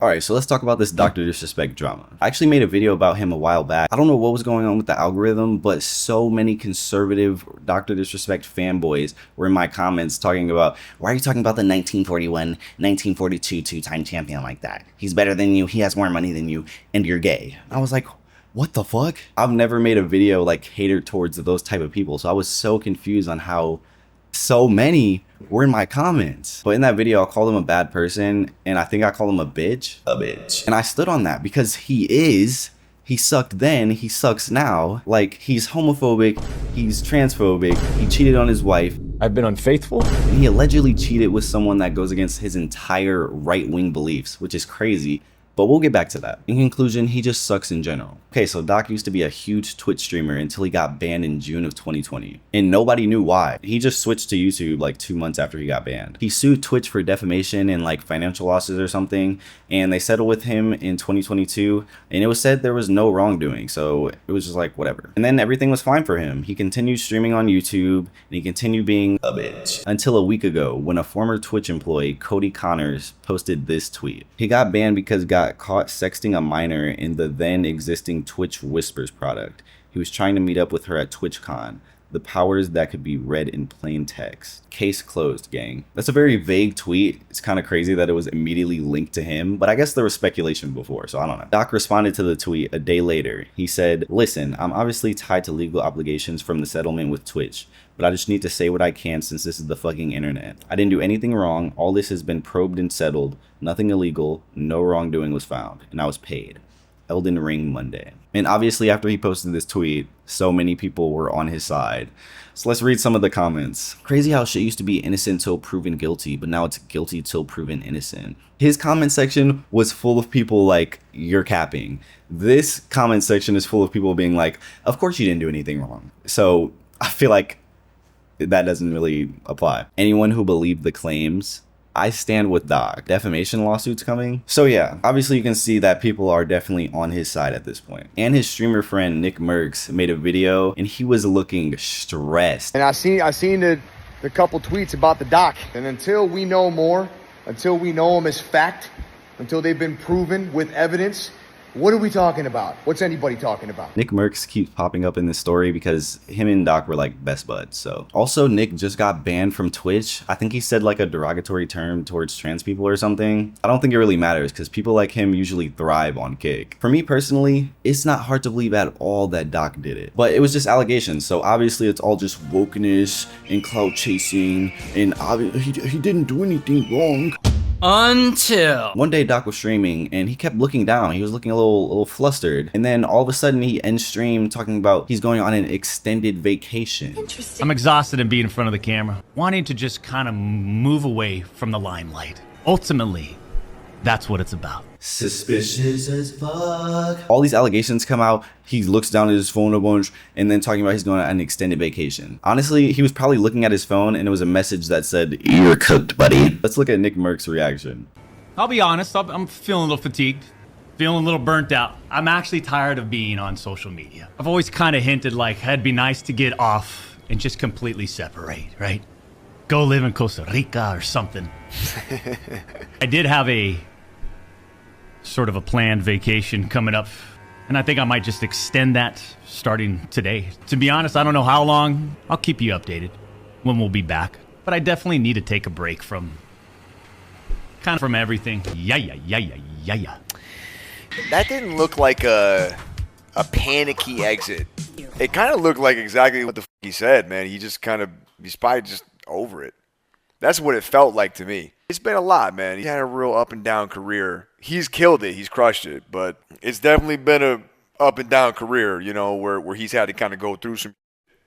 Alright, so let's talk about this Dr. Disrespect drama. I actually made a video about him a while back. I don't know what was going on with the algorithm, but so many conservative Dr. Disrespect fanboys were in my comments talking about, why are you talking about the 1941, 1942 two-time champion like that? He's better than you, he has more money than you, and you're gay. I was like, what the fuck? I've never made a video like catered towards those type of people, so I was so confused on how so many were in my comments. But in that video, I called him a bad person, and I think I called him a bitch. And I stood on that because he sucked then, he sucks now. Like, he's homophobic, he's transphobic, he cheated on his wife. I've been unfaithful. And he allegedly cheated with someone that goes against his entire right-wing beliefs, which is crazy. But we'll get back to that. In conclusion, he just sucks in general. Okay, so Doc used to be a huge Twitch streamer until he got banned in June of 2020. And nobody knew why. He just switched to YouTube like 2 months after he got banned. He sued Twitch for defamation and like financial losses or something. And they settled with him in 2022. And it was said there was no wrongdoing. So it was just like, whatever. And then everything was fine for him. He continued streaming on YouTube and he continued being a bitch. Until a week ago when a former Twitch employee, Cody Connors, posted this tweet. He got banned because got caught sexting a minor in the then existing Twitch Whispers product. He was trying to meet up with her at TwitchCon. The powers that could be read in plain text. Case closed, gang. That's a very vague tweet. It's kind of crazy that it was immediately linked to him, but I guess there was speculation before, so I don't know. Doc responded to the tweet a day later. He said, "Listen, I'm obviously tied to legal obligations from the settlement with Twitch, but I just need to say what I can since this is the fucking internet. I didn't do anything wrong. All this has been probed and settled. Nothing illegal. No wrongdoing was found. And I was paid. Elden Ring Monday." And obviously after he posted this tweet, so many people were on his side. So let's read some of the comments. Crazy how shit used to be innocent till proven guilty, but now it's guilty till proven innocent. His comment section was full of people like, you're capping. This comment section is full of people being like, of course you didn't do anything wrong. So I feel like that doesn't really apply. Anyone who believed the claims, I stand with Doc. Defamation lawsuits coming. So yeah, obviously you can see that people are definitely on his side at this point. And his streamer friend Nick Merckx made a video and he was looking stressed. And I seen the couple tweets about the Doc. And until we know more, until we know them as fact, until they've been proven with evidence, what are we talking about? What's anybody talking about? Nick Merckx keeps popping up in this story because him and Doc were like best buds. So also Nick just got banned from Twitch. I think he said like a derogatory term towards trans people or something. I don't think it really matters because people like him usually thrive on Kick. For me personally, it's not hard to believe at all that Doc did it, but it was just allegations. So obviously it's all just wokeness and clout chasing, and he didn't do anything wrong. Until one day Doc was streaming and he kept looking down. He was looking a little flustered. And then all of a sudden he ends stream talking about he's going on an extended vacation. Interesting. I'm exhausted in being in front of the camera, wanting to just kind of move away from the limelight. Ultimately, that's what it's about. Suspicious as fuck. All these allegations come out. He looks down at his phone a bunch and then talking about he's going on an extended vacation. Honestly, he was probably looking at his phone and it was a message that said, "You're cooked, buddy." Let's look at Nick Merck's reaction. I'll be honest, I'm feeling a little fatigued, feeling a little burnt out. I'm actually tired of being on social media. I've always kind of hinted like it'd be nice to get off and just completely separate, right? Go live in Costa Rica or something. I did have a sort of a planned vacation coming up, and I think I might just extend that starting today. To be honest, I don't know how long. I'll keep you updated when we'll be back, but I definitely need to take a break from everything. Yeah. That didn't look like a panicky exit. It kind of looked like exactly what the he said, man. He's probably just over it. That's what it felt like to me. It's been a lot, man. He had a real up and down career. He's killed it. He's crushed it. But it's definitely been a up and down career, you know, where he's had to kind of go through some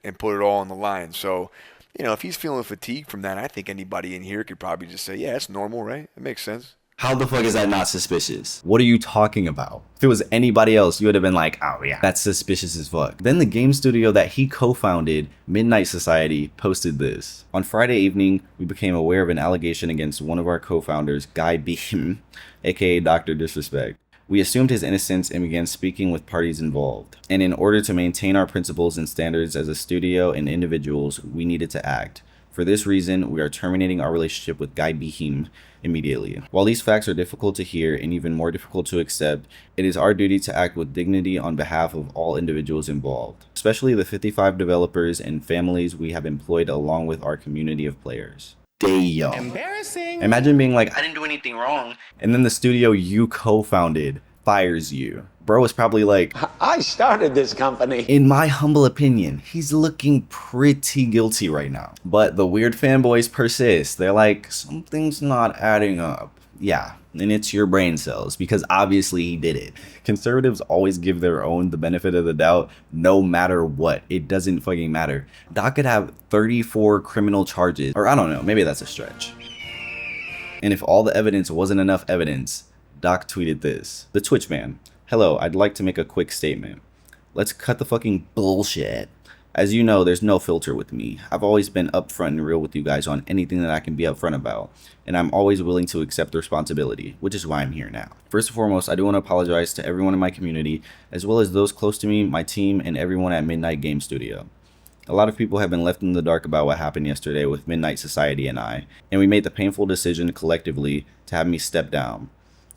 and put it all on the line. So, you know, if he's feeling fatigued from that, I think anybody in here could probably just say, yeah, it's normal, right? It makes sense. How the fuck is that not suspicious? What are you talking about? If it was anybody else, you would have been like, oh yeah, that's suspicious as fuck. Then the game studio that he co-founded, Midnight Society, posted this. On Friday evening, we became aware of an allegation against one of our co-founders, Guy Beam, aka Dr. Disrespect. We assumed his innocence and began speaking with parties involved. And in order to maintain our principles and standards as a studio and individuals, we needed to act. For this reason, we are terminating our relationship with Guy Beam immediately. While these facts are difficult to hear and even more difficult to accept, it is our duty to act with dignity on behalf of all individuals involved, especially the 55 developers and families we have employed along with our community of players. Damn. Embarrassing. Imagine being like, I didn't do anything wrong, and then the studio you co-founded fires you. Bro was probably like, I started this company. In my humble opinion, he's looking pretty guilty right now. But the weird fanboys persist. They're like, something's not adding up. Yeah, and it's your brain cells, because obviously he did it. Conservatives always give their own the benefit of the doubt, no matter what. It doesn't fucking matter. Doc could have 34 criminal charges, or I don't know, maybe that's a stretch. And if all the evidence wasn't enough evidence, Doc tweeted this. The Twitch man. Hello, I'd like to make a quick statement. Let's cut the fucking bullshit. As you know, there's no filter with me. I've always been upfront and real with you guys on anything that I can be upfront about, and I'm always willing to accept the responsibility, which is why I'm here now. First and foremost, I do want to apologize to everyone in my community, as well as those close to me, my team, and everyone at Midnight Game Studio. A lot of people have been left in the dark about what happened yesterday with Midnight Society and I, and we made the painful decision collectively to have me step down.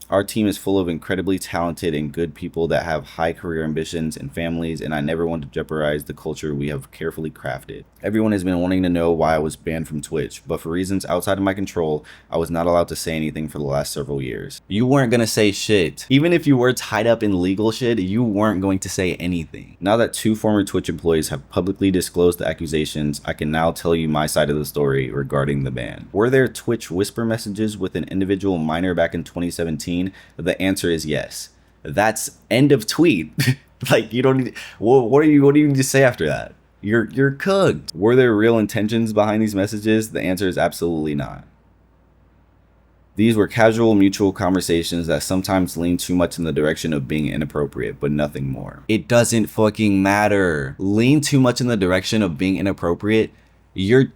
Our team is full of incredibly talented and good people that have high career ambitions and families, and I never want to jeopardize the culture we have carefully crafted. Everyone has been wanting to know why I was banned from Twitch, but for reasons outside of my control, I was not allowed to say anything for the last several years. You weren't gonna say shit. Even if you were tied up in legal shit, you weren't going to say anything. Now that 2 former Twitch employees have publicly disclosed the accusations, I can now tell you my side of the story regarding the ban. Were there Twitch whisper messages with an individual minor back in 2017? The answer is yes. That's end of tweet. Like, you don't need, what do you need to say after that? You're cooked. Were there real intentions behind these messages? The answer is absolutely not. These were casual mutual conversations that sometimes lean too much in the direction of being inappropriate, but nothing more. It doesn't fucking matter. Lean too much in the direction of being inappropriate. You're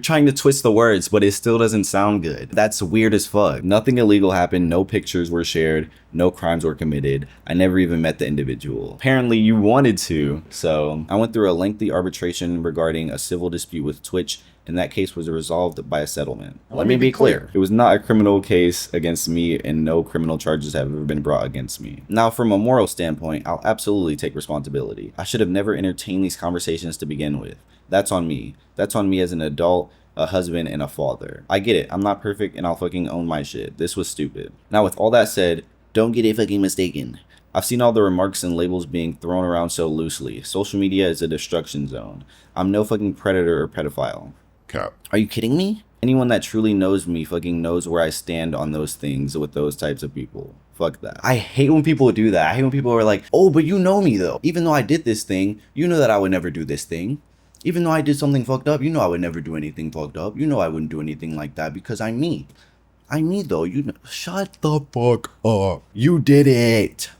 trying to twist the words, but it still doesn't sound good. That's weird as fuck. Nothing illegal happened, no pictures were shared, no crimes were committed. I never even met the individual. Apparently you wanted to. So I went through a lengthy arbitration regarding a civil dispute with Twitch, and that case was resolved by a settlement. Let me be clear. It was not a criminal case against me, and no criminal charges have ever been brought against me. Now, from a moral standpoint, I'll absolutely take responsibility. I should have never entertained these conversations to begin with. That's on me. That's on me as an adult, a husband, and a father. I get it. I'm not perfect, and I'll fucking own my shit. This was stupid. Now, with all that said, don't get it fucking mistaken. I've seen all the remarks and labels being thrown around so loosely. Social media is a destruction zone. I'm no fucking predator or pedophile. Cap. Are you kidding me? Anyone that truly knows me fucking knows where I stand on those things with those types of people. Fuck that. I hate when people do that. I hate when people are like, oh, but you know me though. Even though I did this thing, you know that I would never do this thing. Even though I did something fucked up, you know I would never do anything fucked up. You know I wouldn't do anything like that because I'm me. I'm me though. You know, shut the fuck up. You did it.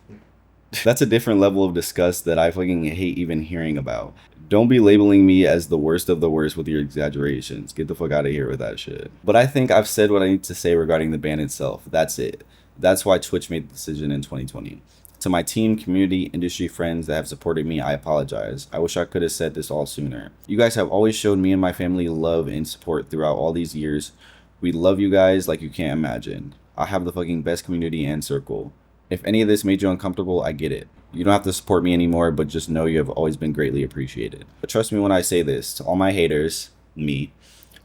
That's a different level of disgust that I fucking hate even hearing about. Don't be labeling me as the worst of the worst with your exaggerations. Get the fuck out of here with that shit. But I think I've said what I need to say regarding the ban itself. That's it. That's why Twitch made the decision in 2020. To my team, community, industry friends that have supported me, I apologize. I wish I could have said this all sooner. You guys have always showed me and my family love and support throughout all these years. We love you guys like you can't imagine. I have the fucking best community and circle. If any of this made you uncomfortable, I get it. You don't have to support me anymore, but just know you have always been greatly appreciated. But trust me when I say this, to all my haters, me,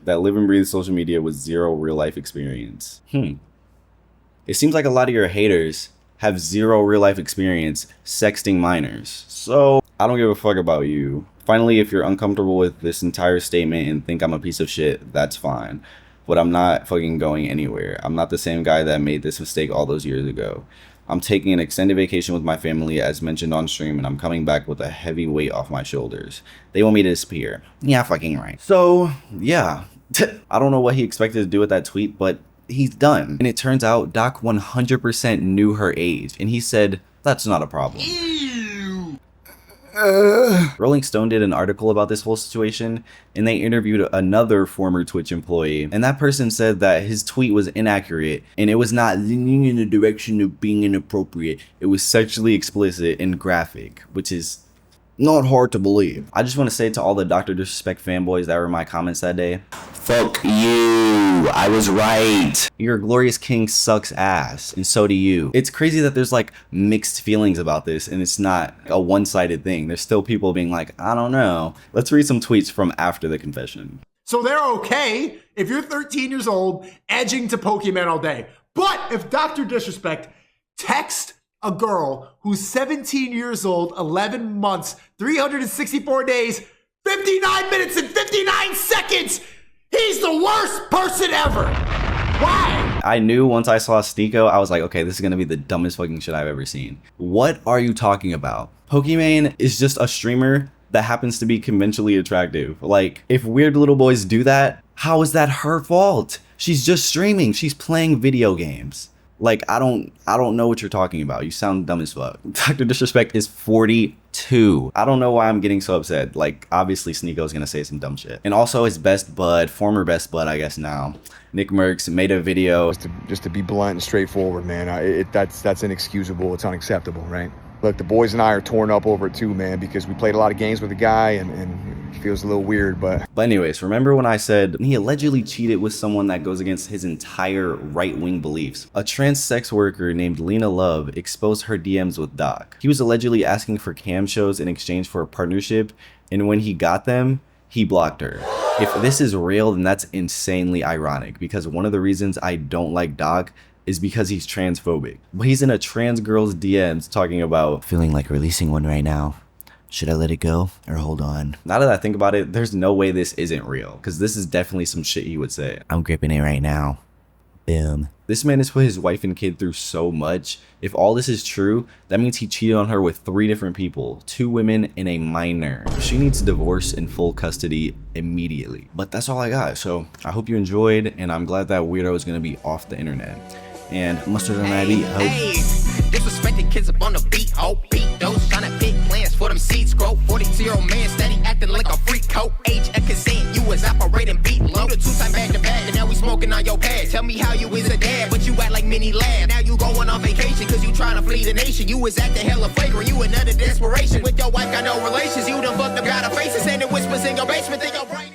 that live and breathe social media with zero real life experience. It seems like a lot of your haters have zero real life experience sexting minors. So I don't give a fuck about you. Finally, if you're uncomfortable with this entire statement and think I'm a piece of shit, that's fine. But I'm not fucking going anywhere. I'm not the same guy that made this mistake all those years ago. I'm taking an extended vacation with my family as mentioned on stream, and I'm coming back with a heavy weight off my shoulders. They want me to disappear. Yeah, fucking right. So, yeah. I don't know what he expected to do with that tweet, but he's done. And it turns out Doc 100% knew her age, and he said, that's not a problem. Rolling Stone did an article about this whole situation, and they interviewed another former Twitch employee, and that person said that his tweet was inaccurate and it was not leaning in the direction of being inappropriate. It was sexually explicit and graphic, which is Not hard to believe. I just want to say to all the Dr. Disrespect fanboys that were in my comments that day, fuck you. I was right. Your glorious king sucks ass, and so do you. It's crazy that there's like mixed feelings about this, and it's not a one-sided thing. There's still people being like, I don't know. Let's read some tweets from after the confession. So they're okay if you're 13 years old, edging to Pokemon all day. But if Dr. Disrespect texts a girl who's 17 years old, 11 months, 364 days, 59 minutes and 59 seconds, he's the worst person ever. Why? I knew once I saw Sneeko, I was like, okay, this is gonna be the dumbest fucking shit I've ever seen. What are you talking about? Pokimane is just a streamer that happens to be conventionally attractive. Like, if weird little boys do that, how is that her fault? She's just streaming. She's playing video games. Like, I don't know what you're talking about. You sound dumb as fuck. Dr. Disrespect is 42. I don't know why I'm getting so upset. Like, obviously Sneeko's gonna say some dumb shit. And also his best bud, former best bud, I guess now, Nick Merckx, made a video. Just to be blunt and straightforward, man, that's inexcusable. It's unacceptable, right? Look, the boys and I are torn up over it too, man, because we played a lot of games with the guy and it feels a little weird, but anyways, remember when I said he allegedly cheated with someone that goes against his entire right-wing beliefs? A trans sex worker named Lena Love exposed her DMs with Doc. He was allegedly asking for cam shows in exchange for a partnership, and when he got them, he blocked her. If this is real, then that's insanely ironic, because one of the reasons I don't like Doc is because he's transphobic. But he's in a trans girl's DMs talking about feeling like releasing one right now. Should I let it go or hold on? Now that I think about it, there's no way this isn't real, because this is definitely some shit he would say. I'm gripping it right now. Boom. This man has put his wife and kid through so much. If all this is true, that means he cheated on her with 3 different people, 2 women and a minor. She needs divorce and full custody immediately. But that's all I got. So I hope you enjoyed, and I'm glad that weirdo is gonna be off the internet. And mustard on ID, Disrespecting kids up on the beat, Pedo's trying to pick plans for them seeds, grow 42-year-old man steady acting like a freak coat. Age and consent, you was operating beat low. The 2-time back to back, and now we smoking on your pad. Tell me how you is a dad, but you act like mini lad. Now you going on vacation, cause you trying to flee the nation. You was acting hella flagrant, you another desperation. With your wife got no relations, you done fucked up, got a face and sending whispers in your basement, think your brain.